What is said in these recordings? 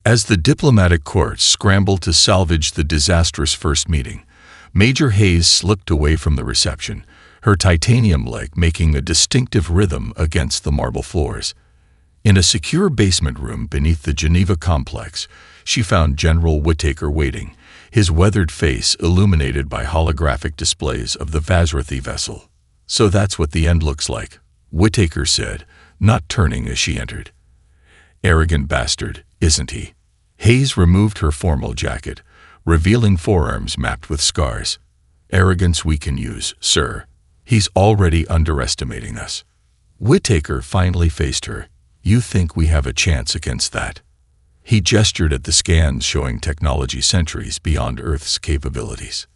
As the diplomatic corps scrambled to salvage the disastrous first meeting, Major Hayes slipped away from the reception, her titanium leg making a distinctive rhythm against the marble floors. In a secure basement room beneath the Geneva complex, she found General Whittaker waiting, his weathered face illuminated by holographic displays of the Vazrathi vessel. "So that's what the end looks like," Whittaker said, not turning as she entered. "Arrogant bastard, isn't he?" Hayes removed her formal jacket, revealing forearms mapped with scars. "Arrogance we can use, sir. He's already underestimating us." Whittaker finally faced her. "You think we have a chance against that?" He gestured at the scans showing technology centuries beyond Earth's capabilities.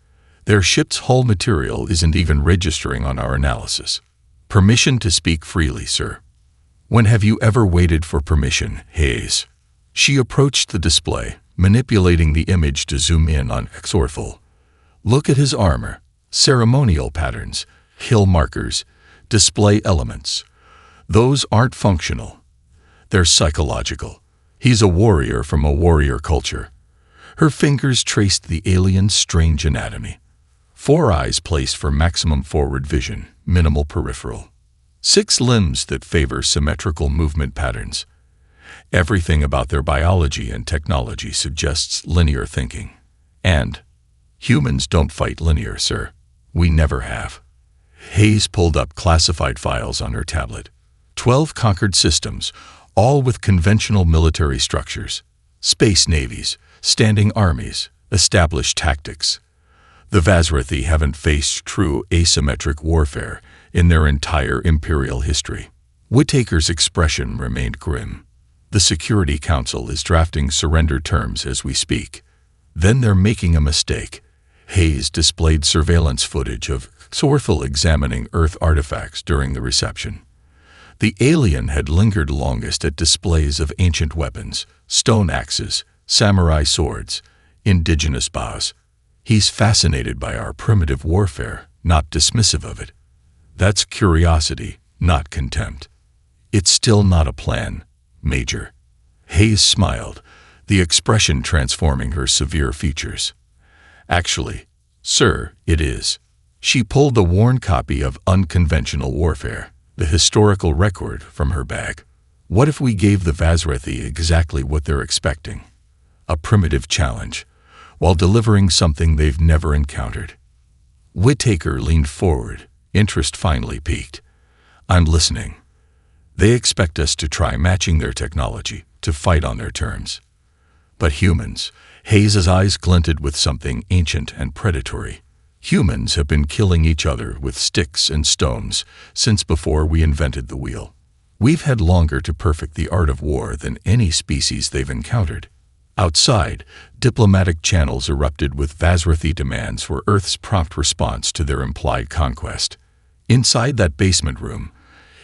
"Their ship's hull material isn't even registering on our analysis. Permission to speak freely, sir." "When have you ever waited for permission, Hayes?" She approached the display, manipulating the image to zoom in on Xorthal. "Look at his armor, ceremonial patterns, hill markers, display elements. Those aren't functional. They're psychological. He's a warrior from a warrior culture." Her fingers traced the alien's strange anatomy. 4 eyes placed for maximum forward vision, minimal peripheral. 6 limbs that favor symmetrical movement patterns. Everything about their biology and technology suggests linear thinking. And humans don't fight linear, sir. We never have. Hayes pulled up classified files on her tablet. 12 conquered systems, all with conventional military structures. Space navies, standing armies, established tactics. The Vazrathi haven't faced true asymmetric warfare in their entire imperial history. Whittaker's expression remained grim. "The Security Council is drafting surrender terms as we speak. Then they're making a mistake." Hayes displayed surveillance footage of Xorthal examining Earth artifacts during the reception. The alien had lingered longest at displays of ancient weapons, stone axes, samurai swords, indigenous bows. "He's fascinated by our primitive warfare, not dismissive of it. That's curiosity, not contempt. It's still not a plan, Major." Hayes smiled, the expression transforming her severe features. "Actually, sir, it is." She pulled a worn copy of Unconventional Warfare, the historical record, from her bag. "What if we gave the Vazrathi exactly what they're expecting? A primitive challenge, while delivering something they've never encountered." Whittaker leaned forward, interest finally peaked. "I'm listening. They expect us to try matching their technology, to fight on their terms. But humans," Hayes's eyes glinted with something ancient and predatory. "Humans have been killing each other with sticks and stones since before we invented the wheel. We've had longer to perfect the art of war than any species they've encountered." Outside, diplomatic channels erupted with Vazrathi demands for Earth's prompt response to their implied conquest. Inside that basement room,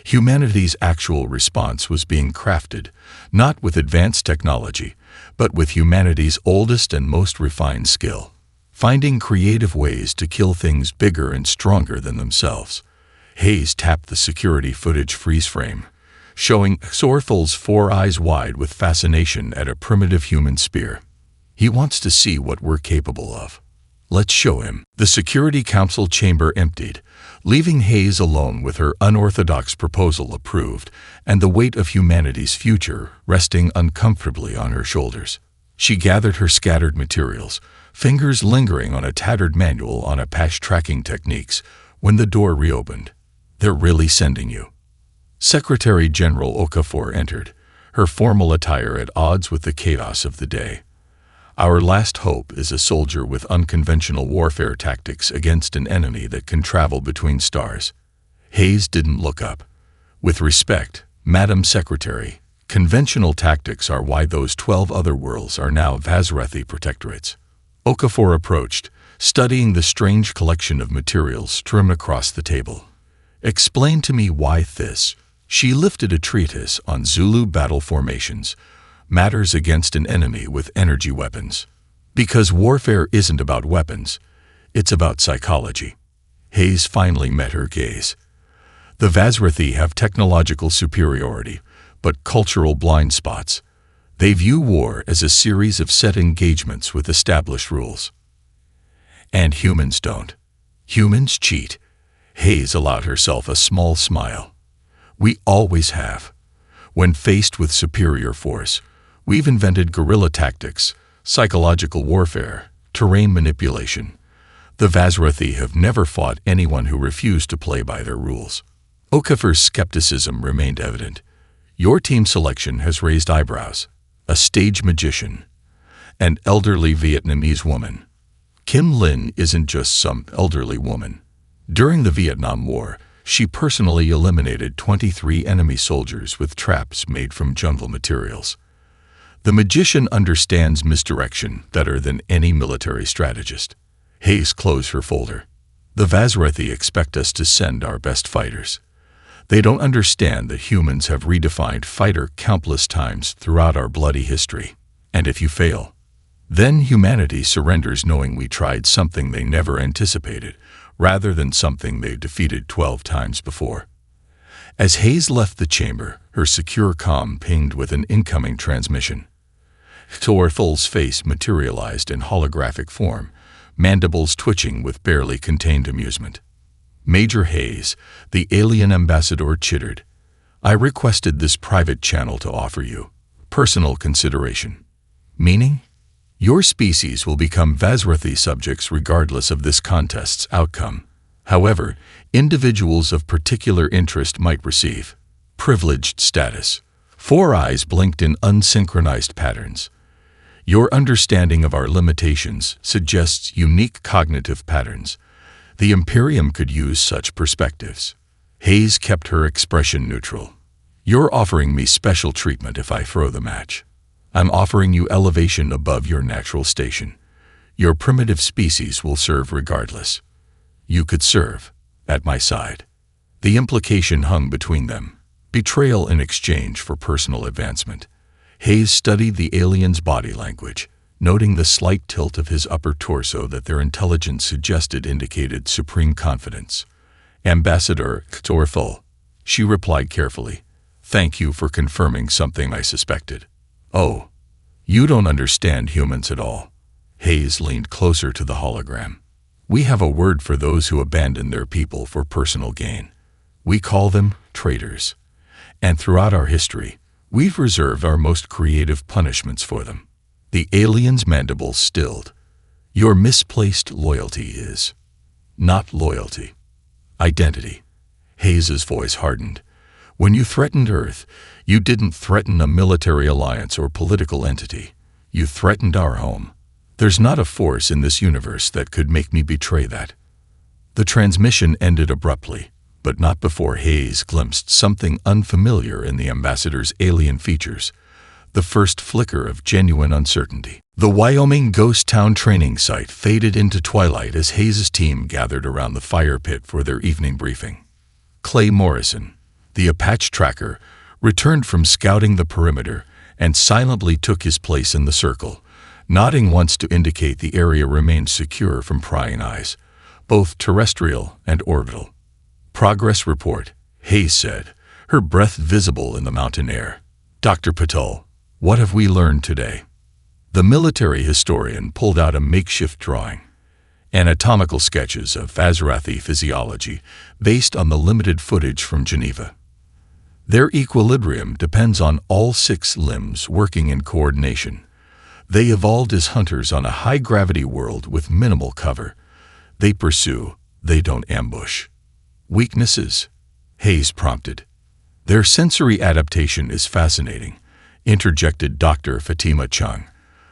humanity's actual response was being crafted, not with advanced technology, but with humanity's oldest and most refined skill, finding creative ways to kill things bigger and stronger than themselves. Hayes tapped the security footage freeze frame, showing Xorthal's 4 eyes wide with fascination at a primitive human spear. "He wants to see what we're capable of. Let's show him." The Security Council chamber emptied, leaving Hayes alone with her unorthodox proposal approved and the weight of humanity's future resting uncomfortably on her shoulders. She gathered her scattered materials, fingers lingering on a tattered manual on Apache tracking techniques, when the door reopened. "They're really sending you." Secretary General Okafor entered, her formal attire at odds with the chaos of the day. "Our last hope is a soldier with unconventional warfare tactics against an enemy that can travel between stars." Hayes didn't look up. "With respect, Madam Secretary, conventional tactics are why those 12 other worlds are now Vazrathi protectorates." Okafor approached, studying the strange collection of materials strewn across the table. "Explain to me why this." She lifted a treatise on Zulu battle formations, matters against an enemy with energy weapons. "Because warfare isn't about weapons, it's about psychology." Hayes finally met her gaze. "The Vazrathi have technological superiority, but cultural blind spots. They view war as a series of set engagements with established rules. And humans don't. Humans cheat. Hayes allowed herself a small smile. We always have. When faced with superior force, we've invented guerrilla tactics, psychological warfare, terrain manipulation. The Vazrathi have never fought anyone who refused to play by their rules. Okafor's skepticism remained evident. Your team selection has raised eyebrows. A stage magician. An elderly Vietnamese woman. Kim Lin isn't just some elderly woman. During the Vietnam War, she personally eliminated 23 enemy soldiers with traps made from jungle materials. The magician understands misdirection better than any military strategist. Hayes closed her folder. The Vazrathi expect us to send our best fighters. They don't understand that humans have redefined fighter countless times throughout our bloody history. And if you fail, then humanity surrenders knowing we tried something they never anticipated, rather than something they defeated 12 times before. As Hayes left the chamber, her secure comm pinged with an incoming transmission. Torthal's face materialized in holographic form, mandibles twitching with barely contained amusement. Major Hayes, the alien ambassador, chittered. I requested this private channel to offer you personal consideration. Meaning? Your species will become Vazrathi subjects regardless of this contest's outcome. However, individuals of particular interest might receive privileged status. Four eyes blinked in unsynchronized patterns. Your understanding of our limitations suggests unique cognitive patterns. The Imperium could use such perspectives. Hayes kept her expression neutral. You're offering me special treatment if I throw the match. I'm offering you elevation above your natural station. Your primitive species will serve regardless. You could serve at my side. The implication hung between them. Betrayal in exchange for personal advancement. Hayes studied the alien's body language, noting the slight tilt of his upper torso that their intelligence suggested indicated supreme confidence. Ambassador Torthal, she replied carefully. Thank you for confirming something I suspected. Oh, you don't understand humans at all. Hayes leaned closer to the hologram. We have a word for those who abandon their people for personal gain. We call them traitors. And throughout our history, we've reserved our most creative punishments for them. The alien's mandibles stilled. Your misplaced loyalty is not loyalty. Identity. Hayes's voice hardened. When you threatened Earth, you didn't threaten a military alliance or political entity. You threatened our home. There's not a force in this universe that could make me betray that. The transmission ended abruptly, but not before Hayes glimpsed something unfamiliar in the ambassador's alien features. The first flicker of genuine uncertainty. The Wyoming ghost town training site faded into twilight as Hayes' team gathered around the fire pit for their evening briefing. Clay Morrison, the Apache tracker, returned from scouting the perimeter and silently took his place in the circle, nodding once to indicate the area remained secure from prying eyes, both terrestrial and orbital. Progress report, Hayes said, her breath visible in the mountain air. Dr. Patel, what have we learned today? The military historian pulled out a makeshift drawing. Anatomical sketches of Vazrathi physiology based on the limited footage from Geneva. Their equilibrium depends on all 6 limbs working in coordination. They evolved as hunters on a high-gravity world with minimal cover. They pursue, they don't ambush. Weaknesses? Hayes prompted. Their sensory adaptation is fascinating, interjected Dr. Fatima Chung,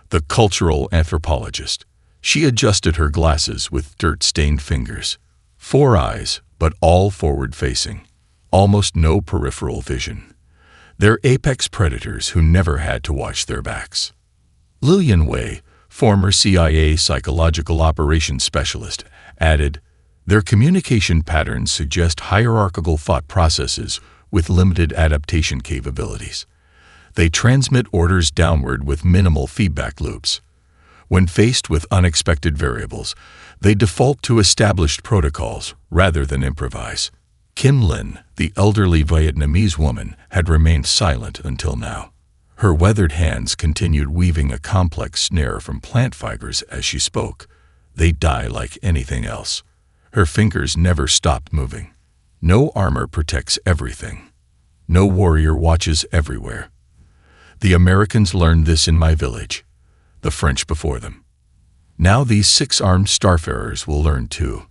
the cultural anthropologist. She adjusted her glasses with dirt-stained fingers. 4 eyes, but all forward-facing. Almost no peripheral vision. They're apex predators who never had to watch their backs. Lillian Wei, former CIA psychological operations specialist, added, their communication patterns suggest hierarchical thought processes with limited adaptation capabilities. They transmit orders downward with minimal feedback loops. When faced with unexpected variables, they default to established protocols rather than improvise. Kim Lin, the elderly Vietnamese woman, had remained silent until now. Her weathered hands continued weaving a complex snare from plant fibers as she spoke. They die like anything else. Her fingers never stopped moving. No armor protects everything. No warrior watches everywhere. The Americans learned this in my village, the French before them. Now these 6-armed starfarers will learn too.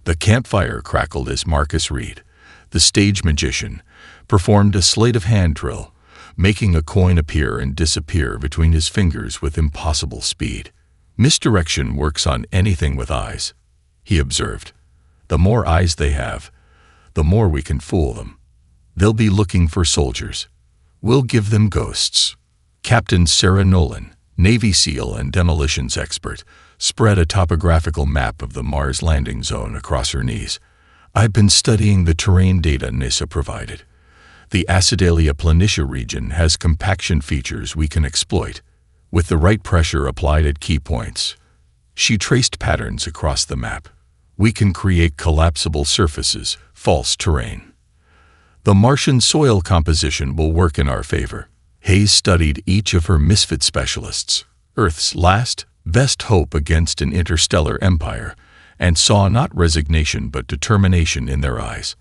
The campfire crackled as Marcus Reed, the stage magician, performed a sleight of hand drill, making a coin appear and disappear between his fingers with impossible speed. Misdirection works on anything with eyes, he observed. The more eyes they have, the more we can fool them. They'll be looking for soldiers. We'll give them ghosts. Captain Sarah Nolan, Navy SEAL and demolitions expert, spread a topographical map of the Mars landing zone across her knees. I've been studying the terrain data NASA provided. The Acidalia planitia region has compaction features we can exploit, with the right pressure applied at key points. She traced patterns across the map. We can create collapsible surfaces, false terrain. The Martian soil composition will work in our favor. Hayes studied each of her misfit specialists, Earth's last, best hope against an interstellar empire, and saw not resignation but determination in their eyes.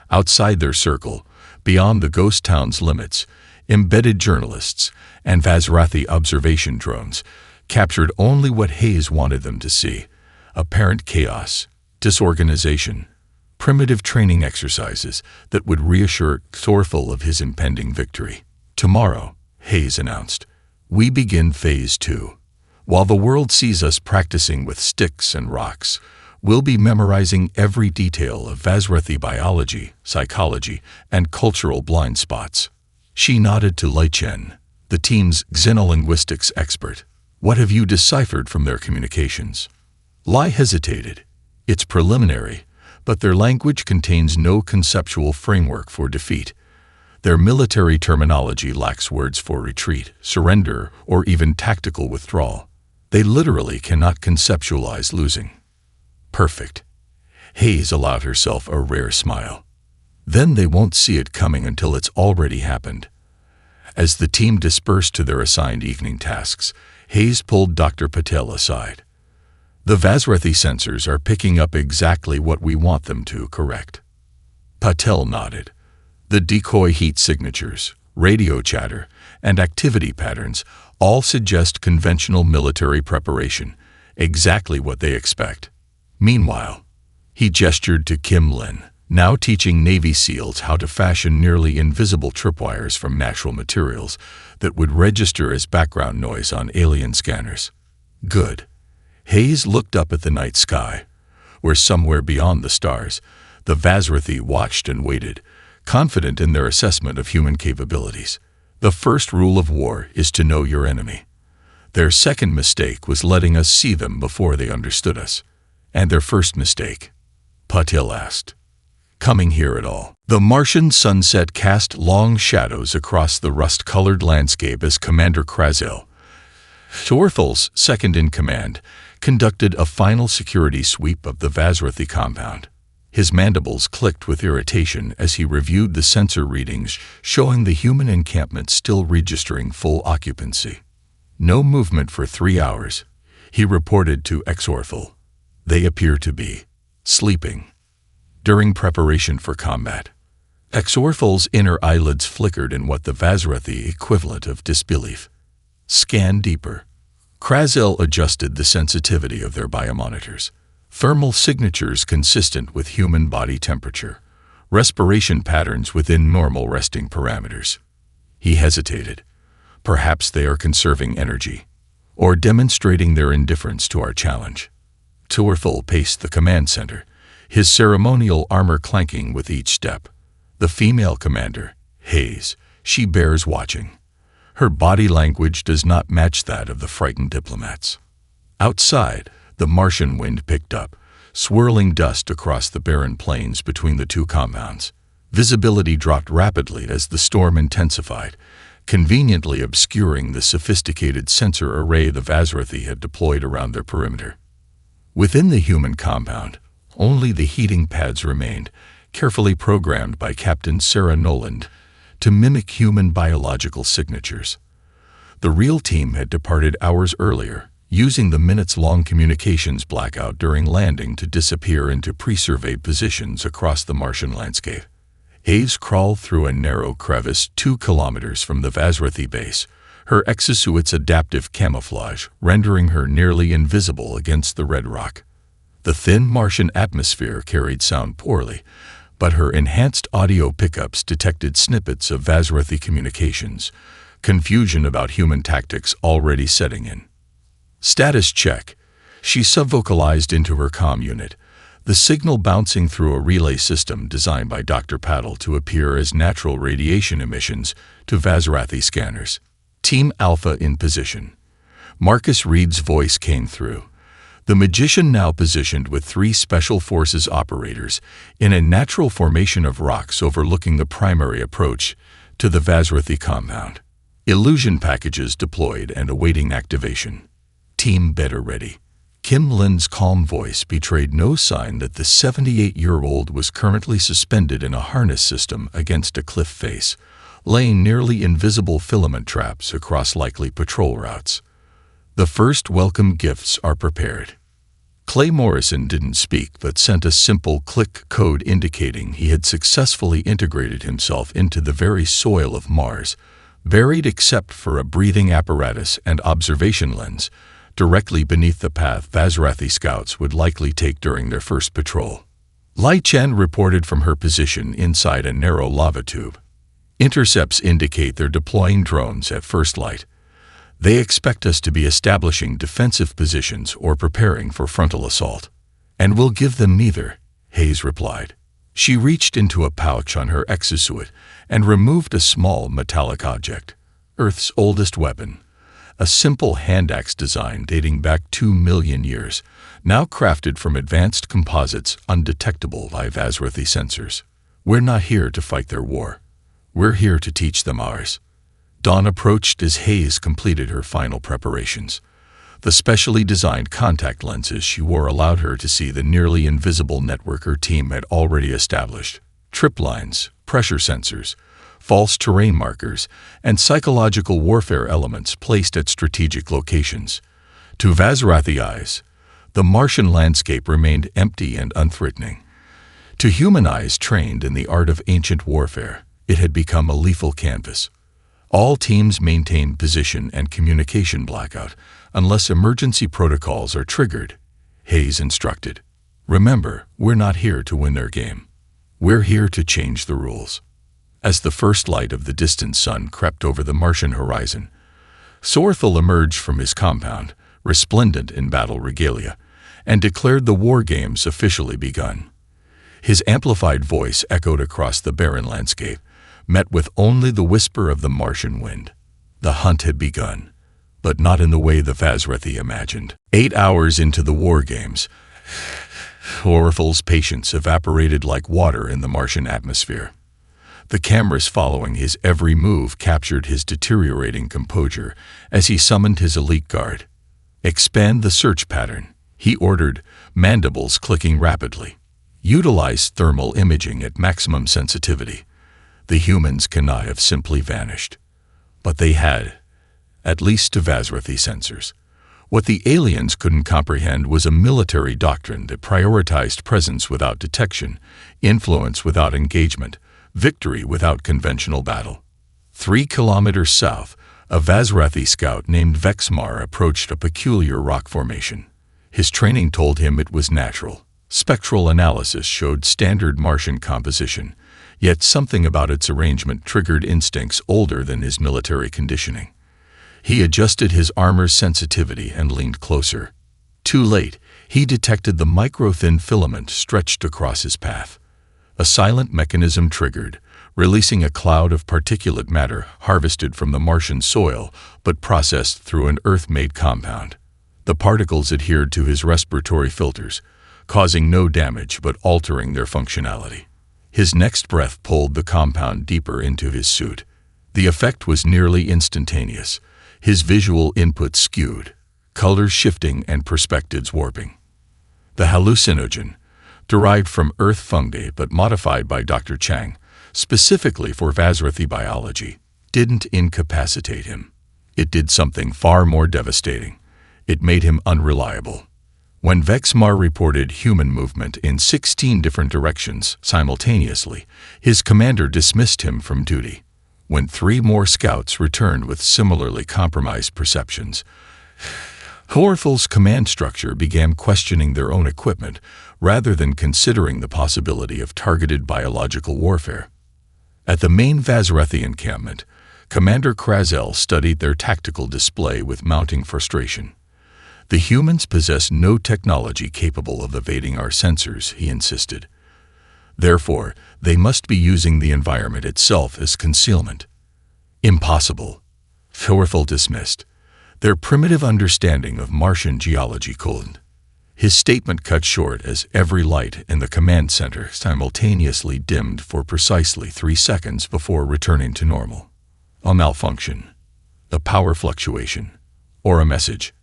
Outside their circle, beyond the ghost town's limits, embedded journalists and Vazrathi observation drones captured only what Hayes wanted them to see: apparent chaos, disorganization, primitive training exercises that would reassure Thorfinn of his impending victory. Tomorrow, Hayes announced, we begin Phase 2. While the world sees us practicing with sticks and rocks, we'll be memorizing every detail of Vazrathi biology, psychology, and cultural blind spots. She nodded to Lai Chen, the team's xenolinguistics expert. What have you deciphered from their communications? Lai hesitated. It's preliminary, but their language contains no conceptual framework for defeat. Their military terminology lacks words for retreat, surrender, or even tactical withdrawal. They literally cannot conceptualize losing. Perfect. Hayes allowed herself a rare smile. Then they won't see it coming until it's already happened. As the team dispersed to their assigned evening tasks, Hayes pulled Dr. Patel aside. The Vazrathi sensors are picking up exactly what we want them to, correct? Patel nodded. The decoy heat signatures, radio chatter, and activity patterns all suggest conventional military preparation, exactly what they expect. Meanwhile, he gestured to Kim Lin, now teaching Navy SEALs how to fashion nearly invisible tripwires from natural materials that would register as background noise on alien scanners. Good. Hayes looked up at the night sky, where somewhere beyond the stars, the Vazrathi watched and waited, confident in their assessment of human capabilities. The first rule of war is to know your enemy. Their second mistake was letting us see them before they understood us. And their first mistake? Patel asked. Coming here at all. The Martian sunset cast long shadows across the rust-colored landscape as Commander Krazel, Thorfill's second-in-command, conducted a final security sweep of the Vazrathi compound. His mandibles clicked with irritation as he reviewed the sensor readings showing the human encampment still registering full occupancy. No movement for 3 hours, he reported to Exorfil. They appear to be sleeping. During preparation for combat, Exorfil's inner eyelids flickered in what the Vazrathi equivalent of disbelief. Scan deeper. Krazel adjusted the sensitivity of their biomonitors. Thermal signatures consistent with human body temperature. Respiration patterns within normal resting parameters. He hesitated. Perhaps they are conserving energy, or demonstrating their indifference to our challenge. Thorfinn paced the command center, his ceremonial armor clanking with each step. The female commander, Hayes, she bears watching. Her body language does not match that of the frightened diplomats. Outside, the Martian wind picked up, swirling dust across the barren plains between the two compounds. Visibility dropped rapidly as the storm intensified, conveniently obscuring the sophisticated sensor array the Vazrathi had deployed around their perimeter. Within the human compound, only the heating pads remained, carefully programmed by Captain Sarah Noland, to mimic human biological signatures. The real team had departed hours earlier, using the minutes-long communications blackout during landing to disappear into pre-surveyed positions across the Martian landscape. Hayes crawled through a narrow crevice 2 kilometers from the Vazrathi base, her exosuit's adaptive camouflage rendering her nearly invisible against the red rock. The thin Martian atmosphere carried sound poorly, but her enhanced audio pickups detected snippets of Vazrathi communications, confusion about human tactics already setting in. Status check. She subvocalized into her comm unit, the signal bouncing through a relay system designed by Dr. Paddle to appear as natural radiation emissions to Vazrathi scanners. Team Alpha in position. Marcus Reed's voice came through. The magician now positioned with 3 Special Forces operators in a natural formation of rocks overlooking the primary approach to the Vazrathi compound. Illusion packages deployed and awaiting activation. Team Better ready. Kim Lin's calm voice betrayed no sign that the 78-year-old was currently suspended in a harness system against a cliff face, laying nearly invisible filament traps across likely patrol routes. The first welcome gifts are prepared. Clay Morrison didn't speak but sent a simple click code indicating he had successfully integrated himself into the very soil of Mars, buried except for a breathing apparatus and observation lens, directly beneath the path Vazrathi scouts would likely take during their first patrol. Lai Chen reported from her position inside a narrow lava tube. Intercepts indicate they're deploying drones at first light. They expect us to be establishing defensive positions or preparing for frontal assault. And we'll give them neither, Hayes replied. She reached into a pouch on her exosuit and removed a small metallic object, Earth's oldest weapon. A simple hand axe design dating back 2 million years, now crafted from advanced composites undetectable by Vazrathi sensors. We're not here to fight their war. We're here to teach them ours. Dawn approached as Hayes completed her final preparations. The specially designed contact lenses she wore allowed her to see the nearly invisible network her team had already established. Trip lines, pressure sensors, false terrain markers, and psychological warfare elements placed at strategic locations. To Vazrathi eyes, the Martian landscape remained empty and unthreatening. To human eyes trained in the art of ancient warfare, it had become a lethal canvas. All teams maintain position and communication blackout unless emergency protocols are triggered, Hayes instructed. Remember, we're not here to win their game. We're here to change the rules. As the first light of the distant sun crept over the Martian horizon, Sorthel emerged from his compound, resplendent in battle regalia, and declared the war games officially begun. His amplified voice echoed across the barren landscape, met with only the whisper of the Martian wind. The hunt had begun, but not in the way the Vazrathi imagined. 8 hours into the war games, Sorthel's patience evaporated like water in the Martian atmosphere. The cameras following his every move captured his deteriorating composure as he summoned his elite guard. Expand the search pattern, he ordered, mandibles clicking rapidly. Utilize thermal imaging at maximum sensitivity. The humans cannot have simply vanished. But they had, at least to Vazrathi sensors. What the aliens couldn't comprehend was a military doctrine that prioritized presence without detection, influence without engagement, victory without conventional battle. 3 kilometers south, a Vazrathi scout named Vexmar approached a peculiar rock formation. His training told him it was natural. Spectral analysis showed standard Martian composition, yet something about its arrangement triggered instincts older than his military conditioning. He adjusted his armor's sensitivity and leaned closer. Too late, he detected the micro-thin filament stretched across his path. A silent mechanism triggered, releasing a cloud of particulate matter harvested from the Martian soil but processed through an Earth-made compound. The particles adhered to his respiratory filters, causing no damage but altering their functionality. His next breath pulled the compound deeper into his suit. The effect was nearly instantaneous, his visual input skewed, colors shifting and perspectives warping. The hallucinogen, derived from Earth fungi but modified by Dr. Chang, specifically for Vazrathi biology, didn't incapacitate him. It did something far more devastating. It made him unreliable. When Vexmar reported human movement in 16 different directions simultaneously, his commander dismissed him from duty. When 3 more scouts returned with similarly compromised perceptions, Horthel's command structure began questioning their own equipment rather than considering the possibility of targeted biological warfare. At the main Vazrathi encampment, Commander Krazel studied their tactical display with mounting frustration. The humans possess no technology capable of evading our sensors, he insisted. Therefore, they must be using the environment itself as concealment. Impossible. Horthel dismissed. Their primitive understanding of Martian geology cooled. His statement cut short as every light in the command center simultaneously dimmed for precisely 3 seconds before returning to normal. A malfunction, a power fluctuation, or a message.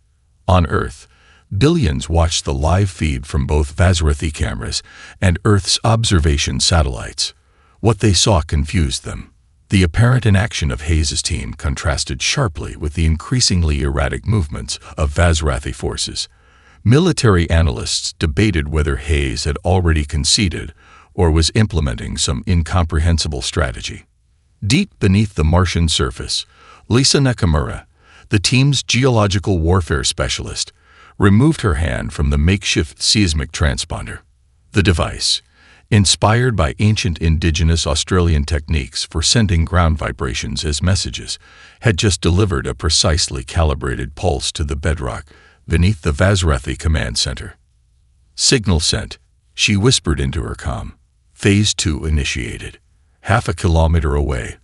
On Earth, billions watched the live feed from both Vazrathi cameras and Earth's observation satellites. What they saw confused them. The apparent inaction of Hayes' team contrasted sharply with the increasingly erratic movements of Vazrathi forces. Military analysts debated whether Hayes had already conceded or was implementing some incomprehensible strategy. Deep beneath the Martian surface, Lisa Nakamura, the team's geological warfare specialist, removed her hand from the makeshift seismic transponder. The device, inspired by ancient indigenous Australian techniques for sending ground vibrations as messages, had just delivered a precisely calibrated pulse to the bedrock beneath the Vazrathi command center. Signal sent, she whispered into her comm. Phase 2 initiated. Half a kilometer away,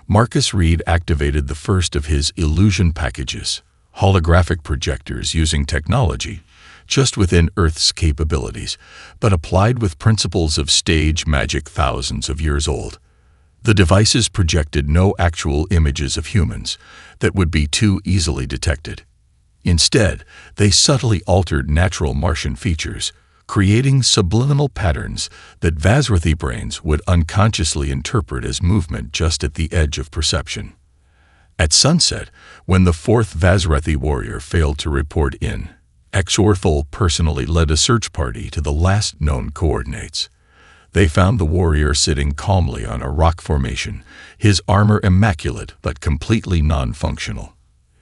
Marcus Reed activated the first of his illusion packages, holographic projectors using technology just within Earth's capabilities, but applied with principles of stage magic thousands of years old. The devices projected no actual images of humans that would be too easily detected. Instead, they subtly altered natural Martian features, creating subliminal patterns that Vazrathi brains would unconsciously interpret as movement just at the edge of perception. At sunset, when the 4th Vazrathi warrior failed to report in, Horthel personally led a search party to the last known coordinates. They found the warrior sitting calmly on a rock formation, his armor immaculate but completely non-functional.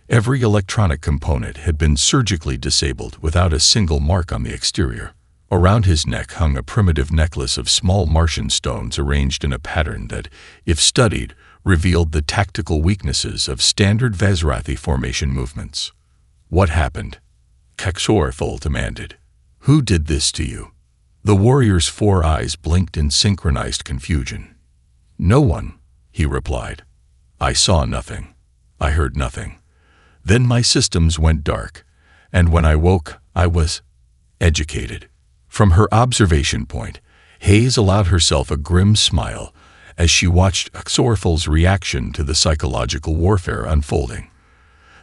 Every electronic component had been surgically disabled without a single mark on the exterior. Around his neck hung a primitive necklace of small Martian stones arranged in a pattern that, if studied, revealed the tactical weaknesses of standard Vazrathi formation movements. What happened? Horthel demanded. Who did this to you? The warrior's 4 eyes blinked in synchronized confusion. No one, he replied. I saw nothing. I heard nothing. Then my systems went dark, and when I woke, I was educated. From her observation point, Hayes allowed herself a grim smile as she watched Horthel's reaction to the psychological warfare unfolding.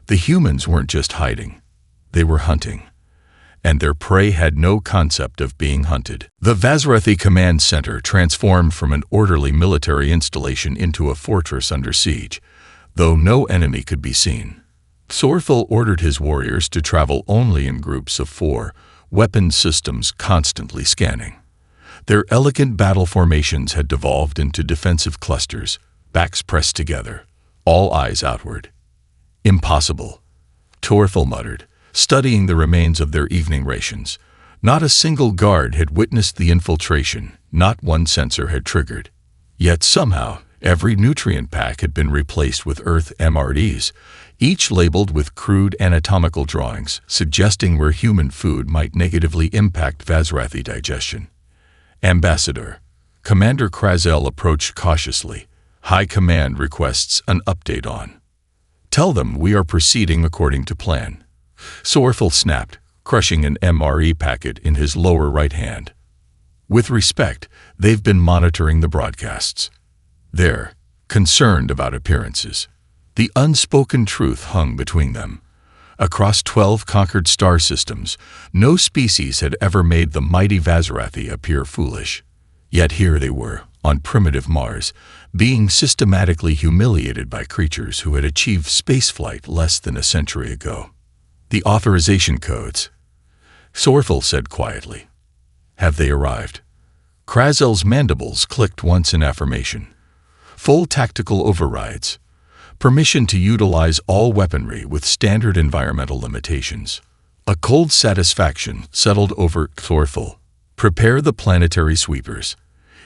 The humans weren't just hiding, they were hunting, and their prey had no concept of being hunted. The Vazrathi command center transformed from an orderly military installation into a fortress under siege, though no enemy could be seen. Horthel ordered his warriors to travel only in groups of 4, weapon systems constantly scanning. Their elegant battle formations had devolved into defensive clusters, backs pressed together, all eyes outward. Impossible, Horthel muttered, studying the remains of their evening rations. Not a single guard had witnessed the infiltration, not one sensor had triggered. Yet somehow, every nutrient pack had been replaced with Earth MREs, each labeled with crude anatomical drawings suggesting where human food might negatively impact Vazrathi digestion. Ambassador, Commander Krazel approached cautiously. High Command requests an update on. Tell them we are proceeding according to plan. Horthel snapped, crushing an MRE packet in his lower right hand. With respect, they've been monitoring the broadcasts. They're concerned about appearances. The unspoken truth hung between them. Across 12 conquered star systems, no species had ever made the mighty Vazrathi appear foolish. Yet here they were, on primitive Mars, being systematically humiliated by creatures who had achieved spaceflight less than a century ago. The authorization codes, Sorfel said quietly. Have they arrived? Krazel's mandibles clicked once in affirmation. Full tactical overrides. Permission to utilize all weaponry with standard environmental limitations. A cold satisfaction settled over Sorfel. Prepare the planetary sweepers.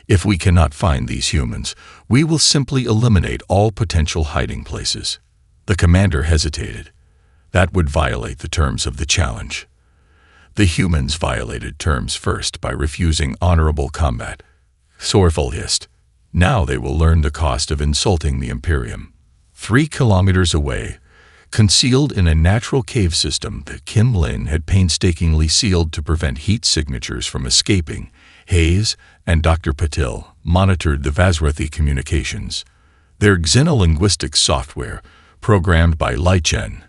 If we cannot find these humans, we will simply eliminate all potential hiding places. The commander hesitated. That would violate the terms of the challenge. The humans violated terms first by refusing honorable combat. Sorfel hissed. Now they will learn the cost of insulting the Imperium. 3 kilometers away, concealed in a natural cave system that Kim Lin had painstakingly sealed to prevent heat signatures from escaping, Hayes and Dr. Patil monitored the Vazrathi communications. Their xenolinguistics software, programmed by Lichen,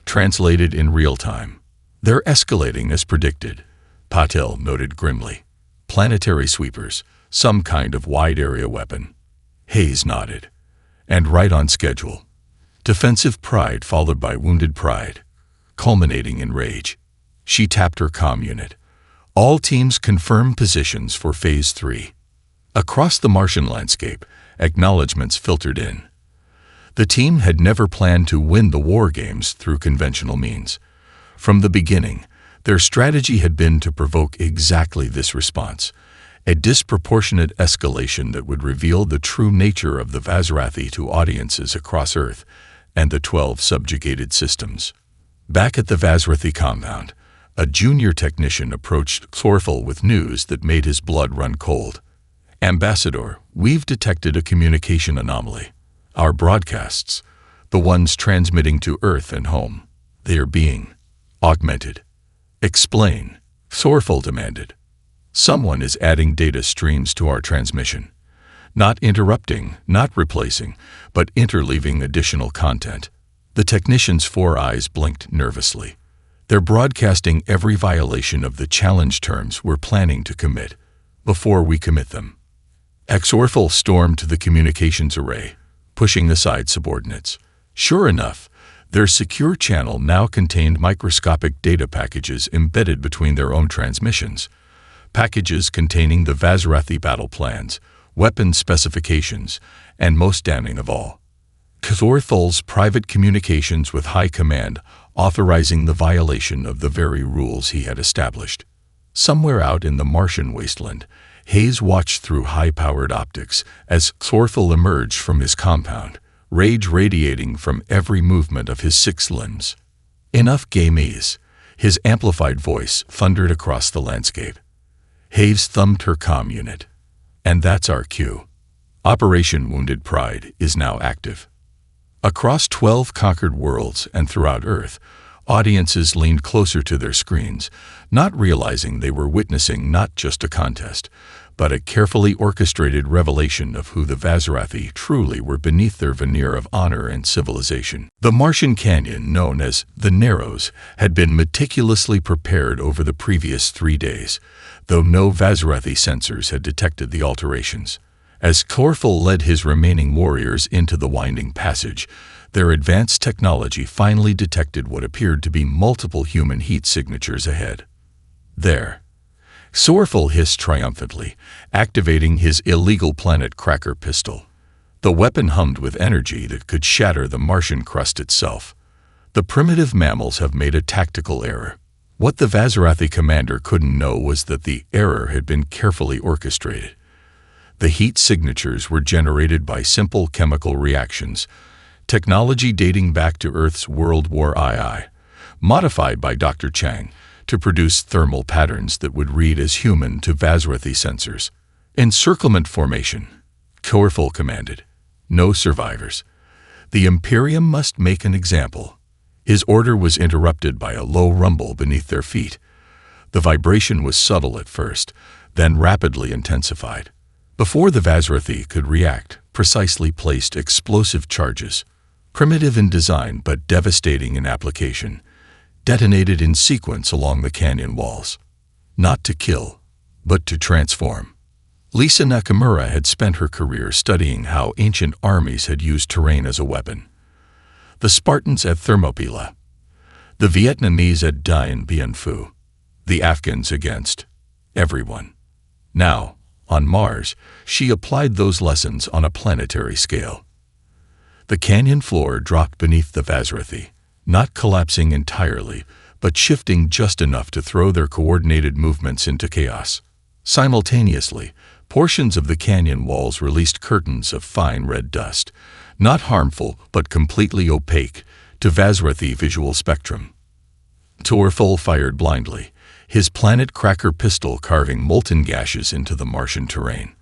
translated in real time. They're escalating as predicted, Patil noted grimly. Planetary sweepers, some kind of wide-area weapon. Hayes nodded. And right on schedule. Defensive pride followed by wounded pride, culminating in rage. She tapped her comm unit. All teams confirm positions for Phase 3. Across the Martian landscape, acknowledgments filtered in. The team had never planned to win the war games through conventional means. From the beginning, their strategy had been to provoke exactly this response, a disproportionate escalation that would reveal the true nature of the Vazrathi to audiences across Earth and the 12 subjugated systems. Back at the Vazrathi compound, a junior technician approached Sorfel with news that made his blood run cold. Ambassador, we've detected a communication anomaly. Our broadcasts, the ones transmitting to Earth and home, they are being augmented. Explain, Sorfel demanded. Someone is adding data streams to our transmission. Not interrupting, not replacing, but interleaving additional content. The technician's 4 eyes blinked nervously. They're broadcasting every violation of the challenge terms we're planning to commit, before we commit them. Sorfel stormed to the communications array, pushing aside subordinates. Sure enough, their secure channel now contained microscopic data packages embedded between their own transmissions. Packages containing the Vazrathi battle plans, weapon specifications, and most damning of all, Sorfel's private communications with High Command authorizing the violation of the very rules he had established. Somewhere out in the Martian wasteland, Hayes watched through high-powered optics as Sorfel emerged from his compound, rage radiating from every movement of his 6 limbs. Enough gamies, his amplified voice thundered across the landscape. Hayes thumbed her comm unit. And that's our cue. Operation Wounded Pride is now active. Across 12 conquered worlds and throughout Earth, audiences leaned closer to their screens, not realizing they were witnessing not just a contest, but a carefully orchestrated revelation of who the Vazrathi truly were beneath their veneer of honor and civilization. The Martian canyon, known as the Narrows, had been meticulously prepared over the previous 3 days, though no Vazrathi sensors had detected the alterations. As Sorfel led his remaining warriors into the winding passage, their advanced technology finally detected what appeared to be multiple human heat signatures ahead. There. Sorfel hissed triumphantly, activating his illegal planet cracker pistol. The weapon hummed with energy that could shatter the Martian crust itself. The primitive mammals have made a tactical error. What the Vazrathi commander couldn't know was that the error had been carefully orchestrated. The heat signatures were generated by simple chemical reactions, technology dating back to Earth's World War II, modified by Dr. Chang to produce thermal patterns that would read as human to Vazrathi sensors. Encirclement formation, Sorfel commanded. No survivors. The Imperium must make an example. His order was interrupted by a low rumble beneath their feet. The vibration was subtle at first, then rapidly intensified. Before the Vazrathi could react, precisely placed explosive charges, primitive in design but devastating in application, detonated in sequence along the canyon walls. Not to kill, but to transform. Lisa Nakamura had spent her career studying how ancient armies had used terrain as a weapon. The Spartans at Thermopylae, the Vietnamese at Dien Bien Phu, the Afghans against everyone. Now, on Mars, she applied those lessons on a planetary scale. The canyon floor dropped beneath the Vazrathi, not collapsing entirely, but shifting just enough to throw their coordinated movements into chaos. Simultaneously, portions of the canyon walls released curtains of fine red dust, not harmful but completely opaque to Vazrathi visual spectrum. Torfol fired blindly, his planet cracker pistol carving molten gashes into the Martian terrain.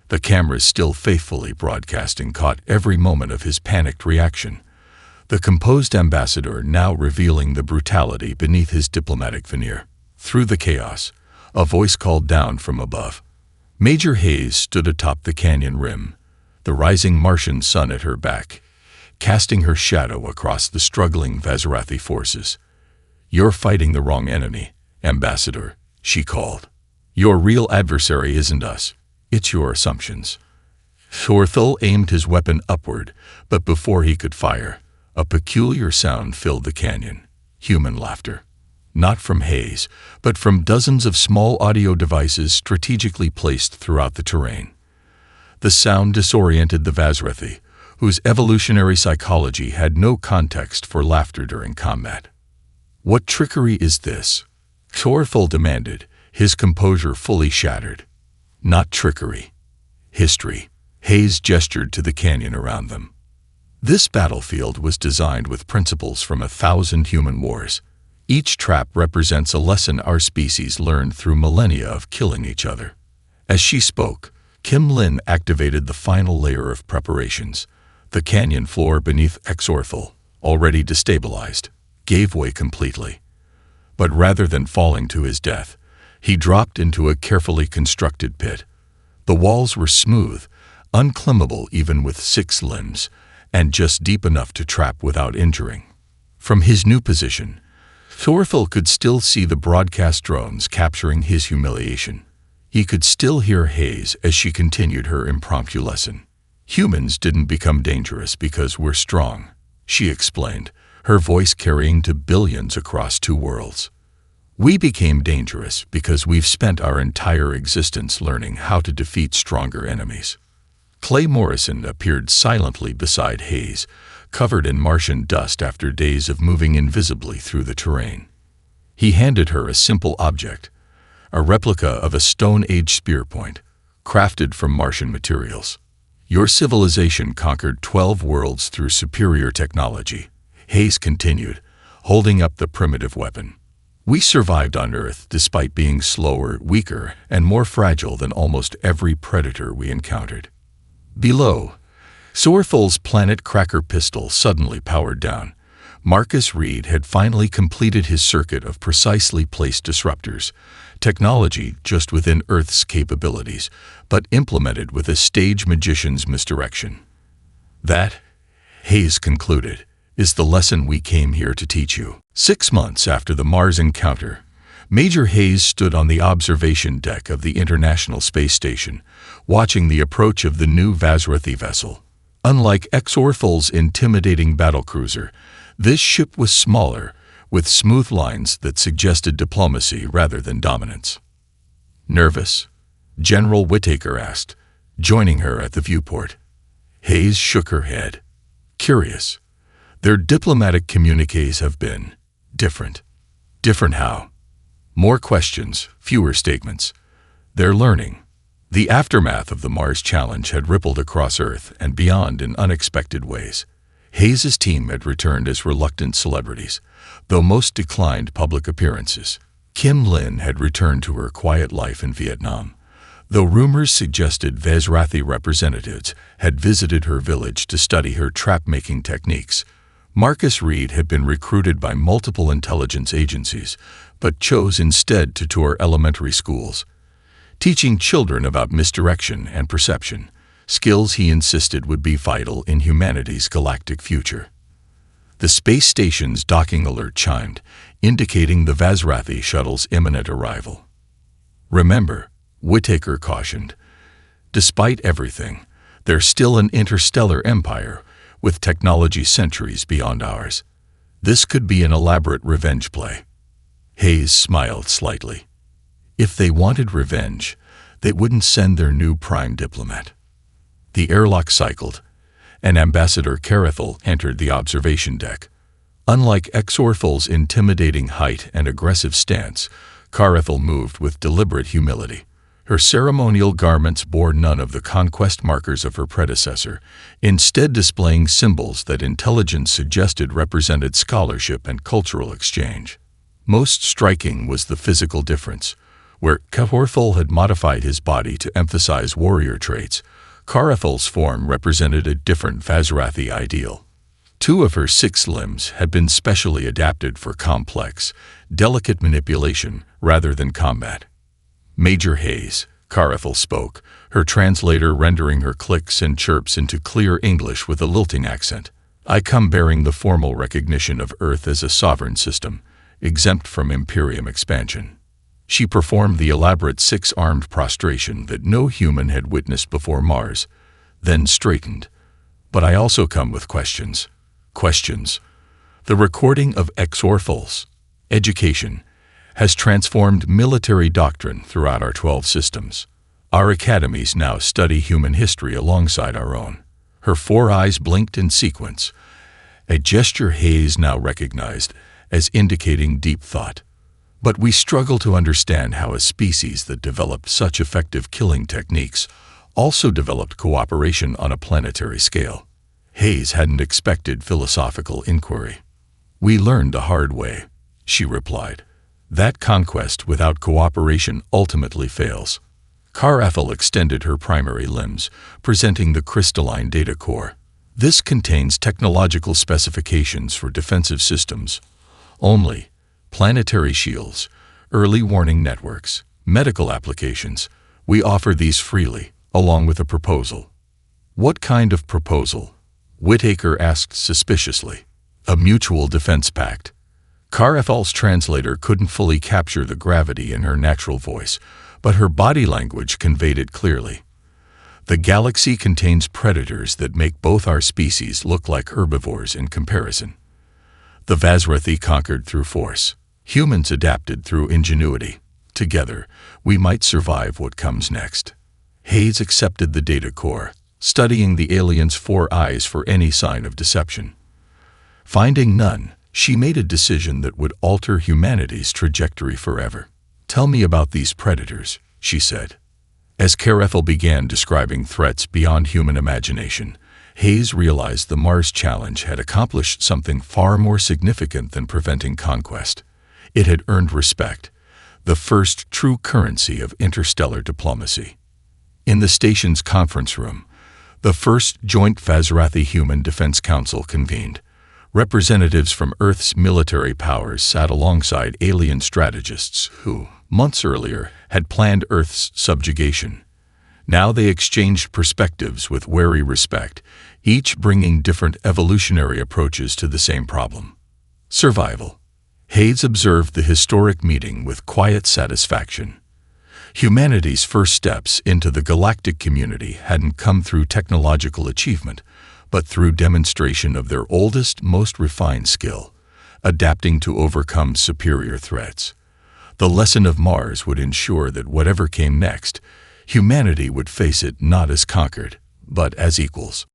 The cameras still faithfully broadcasting caught every moment of his panicked reaction. The composed ambassador now revealing the brutality beneath his diplomatic veneer. Through the chaos, a voice called down from above. Major Hayes stood atop the canyon rim, the rising Martian sun at her back, casting her shadow across the struggling Vazrathi forces. "You're fighting the wrong enemy, Ambassador," she called. "Your real adversary isn't us. It's your assumptions." Thorthul aimed his weapon upward, but before he could fire, a peculiar sound filled the canyon. Human laughter. Not from Hayes, but from dozens of small audio devices strategically placed throughout the terrain. The sound disoriented the Vazrathi, whose evolutionary psychology had no context for laughter during combat. "What trickery is this?" Thorthul demanded, his composure fully shattered. "Not trickery. History." Hayes gestured to the canyon around them. This battlefield was designed with principles from 1,000 human wars. Each trap represents a lesson our species learned through millennia of killing each other. As she spoke, Kim Lin activated the final layer of preparations. The canyon floor beneath Exorthul, already destabilized, gave way completely. But rather than falling to his death, he dropped into a carefully constructed pit. The walls were smooth, unclimbable even with 6 limbs, and just deep enough to trap without injuring. From his new position, Thorthul could still see the broadcast drones capturing his humiliation. He could still hear Hayes as she continued her impromptu lesson. "Humans didn't become dangerous because we're strong," she explained, her voice carrying to billions across 2 worlds. "We became dangerous because we've spent our entire existence learning how to defeat stronger enemies." Clay Morrison appeared silently beside Hayes, covered in Martian dust after days of moving invisibly through the terrain. He handed her a simple object, a replica of a Stone Age spear point, crafted from Martian materials. "Your civilization conquered 12 worlds through superior technology," Hayes continued, holding up the primitive weapon. "We survived on Earth despite being slower, weaker, and more fragile than almost every predator we encountered." Below, Sorthul's planet cracker pistol suddenly powered down. Marcus Reed had finally completed his circuit of precisely placed disruptors, technology just within Earth's capabilities, but implemented with a stage magician's misdirection. "That," Hayes concluded, "is the lesson we came here to teach you." 6 months after the Mars encounter, Major Hayes stood on the observation deck of the International Space Station, watching the approach of the new Vazrathi vessel. Unlike Exorthul's intimidating battlecruiser, this ship was smaller, with smooth lines that suggested diplomacy rather than dominance. "Nervous?" General Whittaker asked, joining her at the viewport. Hayes shook her head. "Curious. Their diplomatic communiques have been different." "Different how?" "More questions, fewer statements. They're learning." The aftermath of the Mars challenge had rippled across Earth and beyond in unexpected ways. Hayes' team had returned as reluctant celebrities, though most declined public appearances. Kim Lin had returned to her quiet life in Vietnam, though rumors suggested Vazrathi representatives had visited her village to study her trap-making techniques. Marcus Reed had been recruited by multiple intelligence agencies, but chose instead to tour elementary schools, teaching children about misdirection and perception, skills he insisted would be vital in humanity's galactic future. The space station's docking alert chimed, indicating the Vazrathi shuttle's imminent arrival. "Remember," Whittaker cautioned, Despite everything, they're still an interstellar empire with technology centuries beyond ours. This could be an elaborate revenge play. Hayes smiled slightly. If they wanted revenge, they wouldn't send their new prime diplomat. The airlock cycled, and Ambassador Carethel entered the observation deck. Unlike Exorthal's intimidating height and aggressive stance, Carethel moved with deliberate humility. Her ceremonial garments bore none of the conquest markers of her predecessor, instead displaying symbols that intelligence suggested represented scholarship and cultural exchange. Most striking was the physical difference. Where Exorthal had modified his body to emphasize warrior traits, Carethel's form represented a different Vazrathi ideal. 2 of her 6 limbs had been specially adapted for complex, delicate manipulation rather than combat. Major Hayes, Carethel spoke, her translator rendering her clicks and chirps into clear English with a lilting accent. I come bearing the formal recognition of Earth as a sovereign system, exempt from Imperium expansion. She performed the elaborate 6-armed prostration that no human had witnessed before Mars, then straightened. But I also come with questions. Questions. The recording of Exorthal's education has transformed military doctrine throughout our 12 systems. Our academies now study human history alongside our own. Her 4 eyes blinked in sequence, a gesture Hayes now recognized as indicating deep thought. But we struggle to understand how a species that developed such effective killing techniques also developed cooperation on a planetary scale. Hayes hadn't expected philosophical inquiry. We learned the hard way, she replied. That conquest without cooperation ultimately fails. Carethel extended her primary limbs, presenting the crystalline data core. This contains technological specifications for defensive systems only. Planetary shields, early warning networks, medical applications. We offer these freely, along with a proposal. What kind of proposal? Whitaker asked suspiciously. A mutual defense pact. Carethel's translator couldn't fully capture the gravity in her natural voice, but her body language conveyed it clearly. The galaxy contains predators that make both our species look like herbivores in comparison. The Vazrathi conquered through force. Humans adapted through ingenuity. Together, we might survive what comes next. Hayes accepted the data core, studying the alien's 4 eyes for any sign of deception. Finding none, she made a decision that would alter humanity's trajectory forever. Tell me about these predators, she said. As Carethel began describing threats beyond human imagination, Hayes realized the Mars challenge had accomplished something far more significant than preventing conquest. It had earned respect, the first true currency of interstellar diplomacy. In the station's conference room, the first joint Vazrathi Human Defense Council convened. Representatives from Earth's military powers sat alongside alien strategists who, months earlier, had planned Earth's subjugation. Now they exchanged perspectives with wary respect, each bringing different evolutionary approaches to the same problem. Survival. Hayes observed the historic meeting with quiet satisfaction. Humanity's first steps into the galactic community hadn't come through technological achievement, but through demonstration of their oldest, most refined skill, adapting to overcome superior threats. The lesson of Mars would ensure that whatever came next, humanity would face it not as conquered, but as equals.